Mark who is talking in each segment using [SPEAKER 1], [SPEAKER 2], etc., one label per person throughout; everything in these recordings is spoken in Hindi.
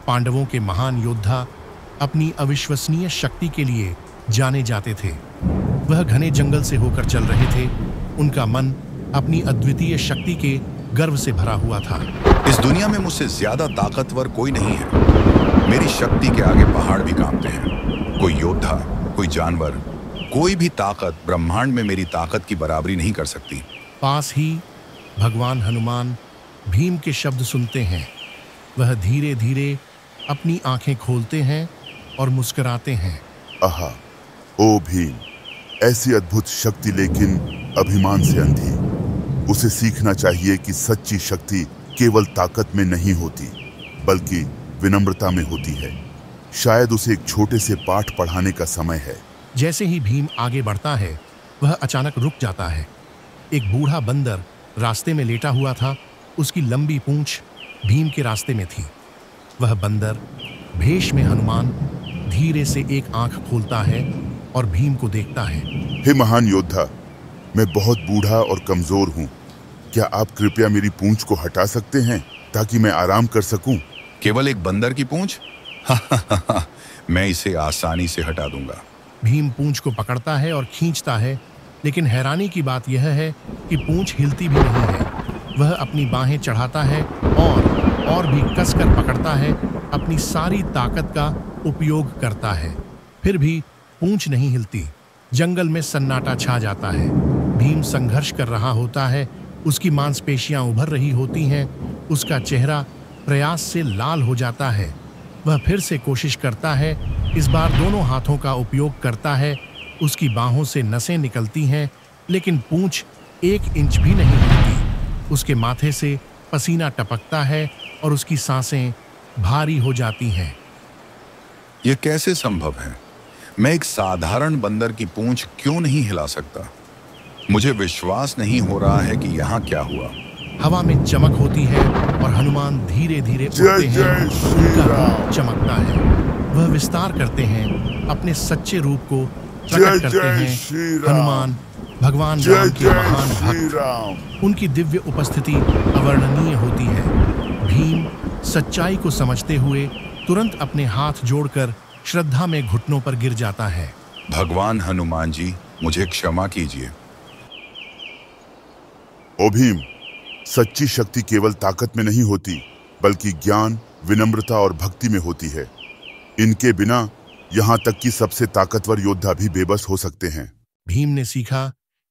[SPEAKER 1] पांडवों के महान योद्धा अपनी अविश्वसनीय शक्ति के लिए जाने जाते थे। वह घने जंगल से होकर चल रहे थे। उनका मन अपनी अद्वितीय शक्ति के गर्व से भरा हुआ था।
[SPEAKER 2] इस दुनिया में मुझसे ज्यादा ताकतवर कोई नहीं है। मेरी शक्ति के आगे पहाड़ भी कांपते हैं। कोई योद्धा, कोई जानवर, कोई भी ताकत ब्रह्मांड में मेरी ताकत की बराबरी नहीं कर सकती।
[SPEAKER 1] पास ही भगवान हनुमान भीम के शब्द सुनते हैं। वह धीरे धीरे अपनी आंखें खोलते हैं और मुस्कुराते हैं।
[SPEAKER 3] आहा, ओ भीम, ऐसी अद्भुत शक्ति लेकिन अभिमान से अंधी। उसे सीखना चाहिए कि सच्ची शक्ति केवल ताकत में नहीं होती, बल्कि विनम्रता में होती है। शायद उसे एक छोटे से पाठ पढ़ाने का समय है।
[SPEAKER 1] जैसे ही भीम आगे बढ़ता है, वह अचानक रुक जाता है। एक बूढ़ा बंदर रास्ते में लेटा हुआ था। उसकी लंबी पूंछ भीम के रास्ते में थी। वह बंदर भेष में हनुमान धीरे से एक आंख खोलता है और भीम को देखता है।
[SPEAKER 3] हे महान योद्धा, मैं बहुत बूढ़ा और कमजोर हूँ। क्या आप कृपया मेरी पूंछ को हटा सकते हैं ताकि मैं आराम कर सकूं?
[SPEAKER 2] केवल एक बंदर की पूंछ? मैं इसे आसानी से हटा दूंगा।
[SPEAKER 1] भीम पूंछ को पकड़ता है और खींचता है, लेकिन हैरानी की बात यह है कि पूंछ हिलती भी नहीं है। वह अपनी बाहें चढ़ाता है और भी कसकर पकड़ता है। अपनी सारी ताकत का उपयोग करता है, फिर भी पूंछ नहीं हिलती। जंगल में सन्नाटा छा जाता है। भीम संघर्ष कर रहा होता है। उसकी मांसपेशियां उभर रही होती हैं। उसका चेहरा प्रयास से लाल हो जाता है। वह फिर से कोशिश करता है। इस बार दोनों हाथों का उपयोग करता है। उसकी बाहों से नसें निकलती हैं, लेकिन पूंछ 1 इंच भी नहीं हिलती। उसके माथे से पसीना टपकता है और उसकी सांसें भारी हो जाती हैं।
[SPEAKER 2] यह कैसे संभव है? मैं एक साधारण बंदर की पूंछ क्यों नहीं हिला सकता? मुझे विश्वास नहीं हो रहा है कि यहाँ क्या हुआ।
[SPEAKER 1] हवा में चमक होती है और हनुमान धीरे धीरे उड़ते हैं। उनका रूप चमकता है। वह विस्तार करते हैं, अपने सच्चे रूप को प्रकट करते हैं। हनुमान भगवान राम के महान भक्त। उनकी दिव्य उपस्थिति अवर्णनीय होती है। भीम सच्चाई को समझते हुए तुरंत अपने हाथ जोड़कर श्रद्धा में घुटनों पर गिर जाता है।
[SPEAKER 2] भगवान हनुमान जी, मुझे क्षमा कीजिए।
[SPEAKER 3] ओ भीम, सच्ची शक्ति केवल ताकत में नहीं होती, बल्कि ज्ञान, विनम्रता और भक्ति में होती है। इनके बिना यहाँ तक कि सबसे ताकतवर योद्धा भी बेबस हो सकते हैं।
[SPEAKER 1] भीम ने सीखा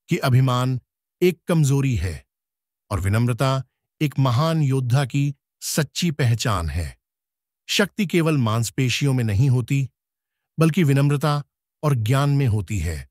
[SPEAKER 1] कि अभिमान एक कमजोरी है और विनम्रता एक महान योद्धा की सच्ची पहचान है। शक्ति केवल मांसपेशियों में नहीं होती, बल्कि विनम्रता और ज्ञान में होती है।